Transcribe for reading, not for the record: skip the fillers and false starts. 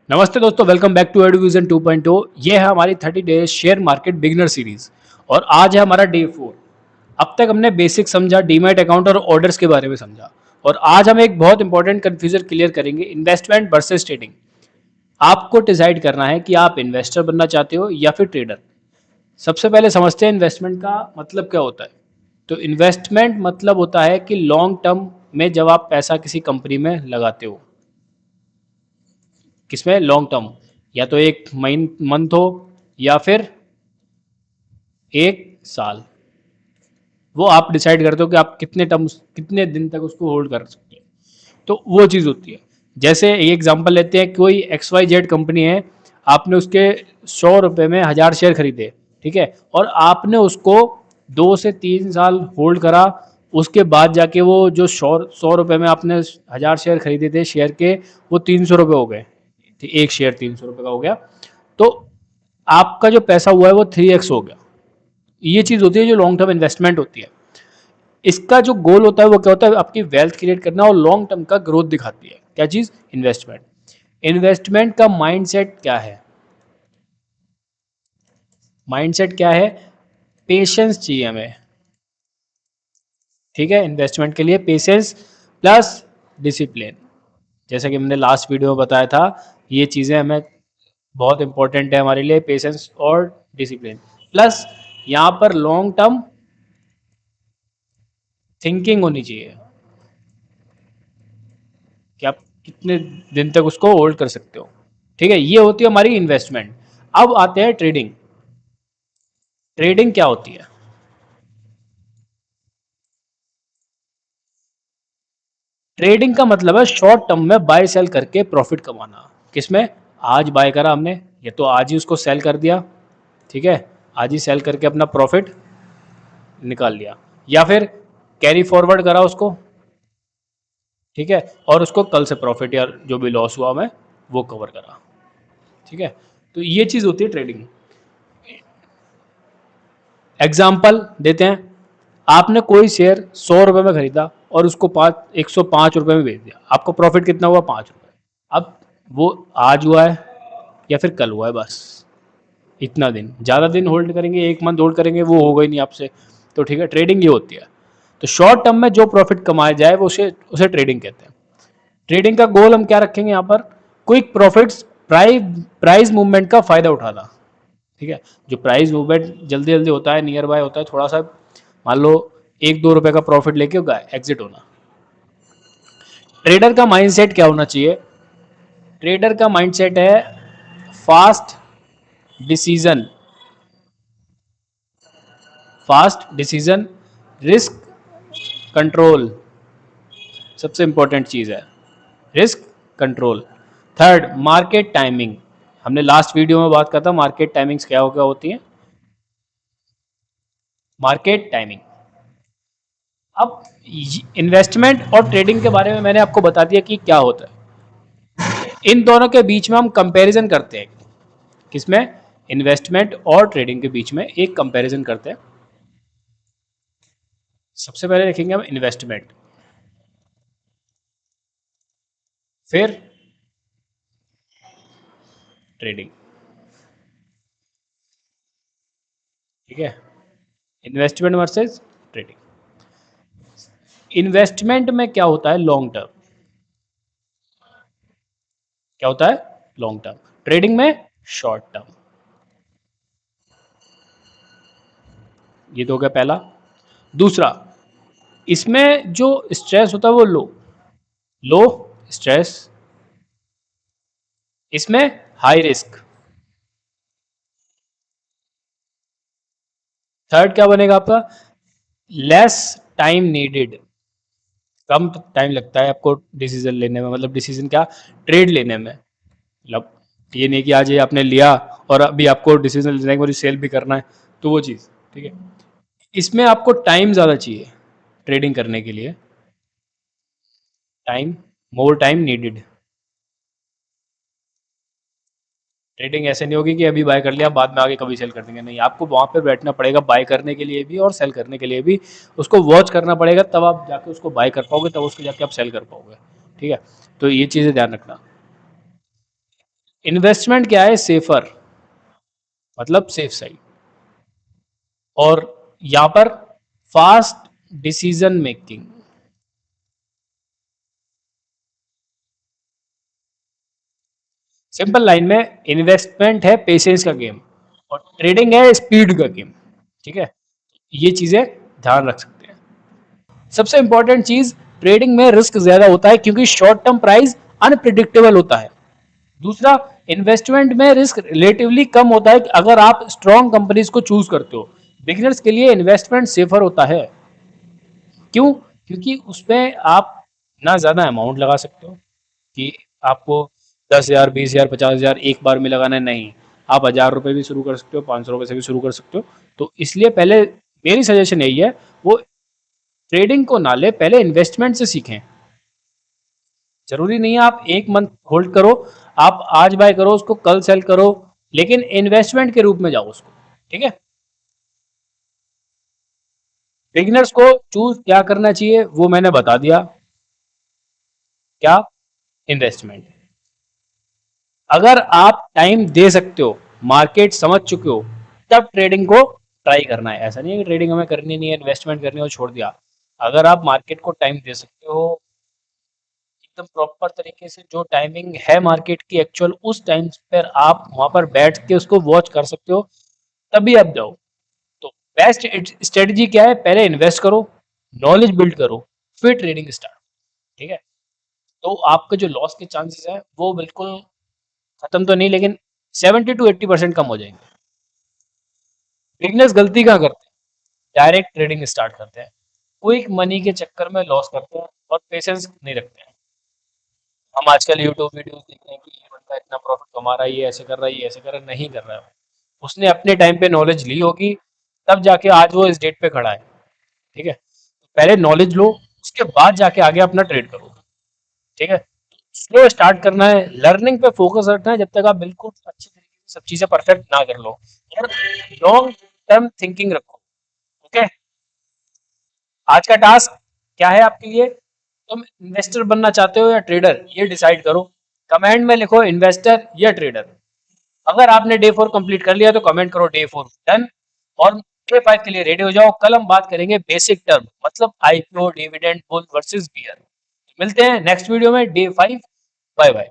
नमस्ते दोस्तों, welcome back to एडुविजन 2.0। ये है हमारी 30 days share market beginner series और आज है हमारा डे 4। अब तक हमने बेसिक समझा, डीमैट अकाउंट और ऑर्डर्स के बारे में समझा और आज हम एक बहुत इंपॉर्टेंट कन्फ्यूजन क्लियर करेंगे, इन्वेस्टमेंट वर्सेस ट्रेडिंग। आपको डिसाइड करना है कि आप इन्वेस्टर बनना चाहते हो या फिर ट्रेडर। सबसे पहले समझते हैं इन्वेस्टमेंट का मतलब क्या होता है। तो इन्वेस्टमेंट मतलब होता है कि लॉन्ग टर्म में जब आप पैसा किसी कंपनी में लगाते हो, किसमें, लॉन्ग टर्म, या तो एक मंथ हो या फिर एक साल, वो आप डिसाइड करते हो कि आप कितने दिन तक उसको होल्ड कर सकते हो। तो वो चीज़ होती है। जैसे एक एग्जांपल लेते हैं, कोई XYZ कंपनी है, आपने उसके 100 रुपये में 1000 शेयर खरीदे, ठीक है, और आपने उसको 2 से 3 साल होल्ड करा। उसके बाद जाके वो जो 100 रुपये में आपने 1000 शेयर खरीदे थे शेयर के, वो 300 रुपये हो गए। एक शेयर 300 रुपये का हो गया, तो आपका जो पैसा हुआ है वो 3x हो गया। ये चीज़ होती है जो लॉन्ग टर्म इन्वेस्टमेंट होती है। इसका जो गोल होता है वो क्या होता है, आपकी वेल्थ क्रिएट करना और लॉन्ग टर्म का ग्रोथ दिखाती है। क्या चीज़? इन्वेस्टमेंट। इन्वेस्टमेंट का माइंडसेट क्या है? माइंडसेट क्या है? पेशेंस चाहिए हमें, ठीक है। इन्वेस्टमेंट के लिए पेशेंस प्लस डिसिप्लिन। जैसा कि हमने लास्ट वीडियो में बताया था, ये चीज़ें हमें बहुत इंपॉर्टेंट है हमारे लिए, पेशेंस और डिसिप्लिन। प्लस यहाँ पर लॉन्ग टर्म थिंकिंग होनी चाहिए कि आप कितने दिन तक उसको होल्ड कर सकते हो, ठीक है। ये होती है हमारी इन्वेस्टमेंट। अब आते हैं ट्रेडिंग। ट्रेडिंग क्या होती है? ट्रेडिंग का मतलब है शॉर्ट टर्म में बाय सेल करके प्रॉफिट कमाना। किसमें? आज बाय करा हमने, या तो आज ही उसको सेल कर दिया, ठीक है, आज ही सेल करके अपना प्रॉफिट निकाल लिया, या फिर कैरी फॉरवर्ड करा उसको, ठीक है, और उसको कल से प्रॉफिट या जो भी लॉस हुआ हमें वो कवर करा, ठीक है। तो ये चीज़ होती है ट्रेडिंग। एग्जाम्पल देते हैं, आपने कोई शेयर 100 रुपये में खरीदा और उसको 105 रुपये में बेच दिया, आपको प्रॉफिट कितना हुआ? 5 रुपये। अब वो आज हुआ है या फिर कल हुआ है, बस इतना दिन। ज़्यादा दिन होल्ड करेंगे, एक मंथ होल्ड करेंगे, वो होगा ही नहीं आपसे। तो ठीक है, ट्रेडिंग ये होती है। तो शॉर्ट टर्म में जो प्रॉफिट कमाया जाए वो उसे उसे ट्रेडिंग कहते हैं। ट्रेडिंग का गोल हम क्या रखेंगे यहाँ पर? क्विक प्रॉफिट्स, प्राइस मूवमेंट का फायदा उठाना, ठीक है। जो प्राइस मूवमेंट जल्दी जल्दी होता है, नियर बाय होता है, थोड़ा सा मान लो 1-2 रुपए का प्रॉफिट लेके एग्जिट होना। ट्रेडर का माइंडसेट क्या होना चाहिए? ट्रेडर का माइंडसेट है फास्ट डिसीजन, रिस्क कंट्रोल। सबसे इंपॉर्टेंट चीज़ है risk control. Third, market timing. हमने लास्ट वीडियो में बात करा था मार्केट टाइमिंग्स क्या होती है। Market timing. अब इन्वेस्टमेंट और ट्रेडिंग के बारे में मैंने आपको बता दिया कि क्या होता है। इन दोनों के बीच में हम कंपैरिजन करते हैं। किसमें? इन्वेस्टमेंट और ट्रेडिंग के बीच में एक कंपैरिजन करते हैं। सबसे पहले देखेंगे हम इन्वेस्टमेंट, फिर ट्रेडिंग, ठीक है। Investment versus trading. इन्वेस्टमेंट में क्या होता है? Long term. क्या होता है? Long term. ट्रेडिंग में शॉर्ट टर्म। ये तो हो गया पहला। दूसरा, इसमें जो स्ट्रेस होता है वो लो स्ट्रेस, इसमें हाई रिस्क। थर्ड क्या बनेगा आपका? Less time needed. कम टाइम लगता है आपको डिसीजन लेने में, मतलब डिसीजन क्या, ट्रेड लेने में। मतलब ये नहीं कि आज ये आपने लिया और अभी आपको डिसीजन लेने के बाद सेल भी करना है, तो वो चीज़, ठीक है। इसमें आपको टाइम ज़्यादा चाहिए ट्रेडिंग करने के लिए। Time, more time needed. Trading ऐसे नहीं होगी कि अभी बाय कर लिया बाद में आगे कभी सेल कर देंगे, नहीं, आपको वहाँ पे बैठना पड़ेगा बाय करने के लिए भी और सेल करने के लिए भी। उसको वॉच करना पड़ेगा, तब आप जाके उसको बाय कर पाओगे, तब उसको जाके आप सेल कर पाओगे, ठीक है। तो ये चीज़ें ध्यान रखना। इन्वेस्टमेंट क्या है? सेफर, मतलब सेफ साइड। और यहां पर fast decision making. Simple line में, इन्वेस्टमेंट है पेशेंस का गेम और ट्रेडिंग है स्पीड का गेम। ठीक है, ये चीजें ध्यान रख सकते हैं। सबसे इंपॉर्टेंट चीज, ट्रेडिंग में रिस्क ज्यादा होता है क्योंकि शॉर्ट टर्म प्राइस अनप्रिडिक्टेबल होता है। दूसरा, इन्वेस्टमेंट में रिस्क रिलेटिवली कम होता है अगर आप स्ट्रॉन्ग कंपनीज को चूज करते हो। बिगिनर्स के लिए इन्वेस्टमेंट सेफर होता है। क्यों? क्योंकि उसमें आप ना ज्यादा अमाउंट लगा सकते हो कि आपको 10,000, 20,000, 50,000 एक बार में लगाना है, नहीं। आप 1,000 रुपये भी शुरू कर सकते हो, 500 रुपये से भी शुरू कर सकते हो। तो इसलिए पहले मेरी सजेशन यही है, वो ट्रेडिंग को ना ले, पहले इन्वेस्टमेंट से सीखें। जरूरी नहीं है आप एक मंथ होल्ड करो, आप आज बाय करो उसको, कल सेल करो, लेकिन इन्वेस्टमेंट के रूप में जाओ उसको। ठीक है, बिगिनर्स को चूज क्या करना चाहिए वो मैंने बता दिया। क्या? इन्वेस्टमेंट। अगर आप टाइम दे सकते हो, मार्केट समझ चुके हो, तब ट्रेडिंग को ट्राई करना है। ऐसा नहीं है कि ट्रेडिंग हमें करनी नहीं है, इन्वेस्टमेंट करनी है और छोड़ दिया। अगर आप मार्केट को टाइम दे सकते हो एकदम प्रॉपर तरीके से, जो टाइमिंग है मार्केट की एक्चुअल, उस टाइम पर आप वहां पर बैठ के उसको वॉच कर सकते हो, तभी आप जाओ। तो बेस्ट स्ट्रेटजी क्या है? पहले इन्वेस्ट करो, नॉलेज बिल्ड करो, फिर ट्रेडिंग स्टार्ट। ठीक है, तो आपके जो लॉस के चांसेस है वो बिल्कुल खत्म तो नहीं, लेकिन 70 to 80% कम हो जाएंगे। बिगनर्स गलती क्या करते हैं? डायरेक्ट ट्रेडिंग स्टार्ट करते हैं, क्विक मनी के चक्कर में लॉस करते हैं और पेशेंस नहीं रखते हैं। हम आजकल यूट्यूब वीडियोस देख रहे हैं कि ये बंदा इतना प्रॉफिट कमा रहा है, ये ऐसे कर रहा है, ये ऐसे कर रहा है। नहीं कर रहा है, उसने अपने टाइम पे नॉलेज ली होगी, तब जाके आज वो इस डेट पे खड़ा है। ठीक है, तो पहले नॉलेज लो, उसके बाद जाके आगे अपना ट्रेड करो। ठीक है, स्लो स्टार्ट करना है, लर्निंग पे फोकस रखना है जब तक आप बिल्कुल अच्छी तरीके से सब चीजें परफेक्ट ना कर लो, और लॉन्ग टर्म थिंकिंग रखो। ओके, आज का टास्क क्या है आपके लिए? तुम इन्वेस्टर बनना चाहते हो या ट्रेडर, ये डिसाइड करो। कमेंट में लिखो इन्वेस्टर या ट्रेडर। अगर आपने डे 4 कंप्लीट कर लिया तो कमेंट करो डे 4 डन, और डे 5 के लिए रेडी हो जाओ। कल हम बात करेंगे बेसिक टर्म, मतलब IPO, dividend, bull versus bear. मिलते हैं नेक्स्ट वीडियो में डे 5। Bye bye.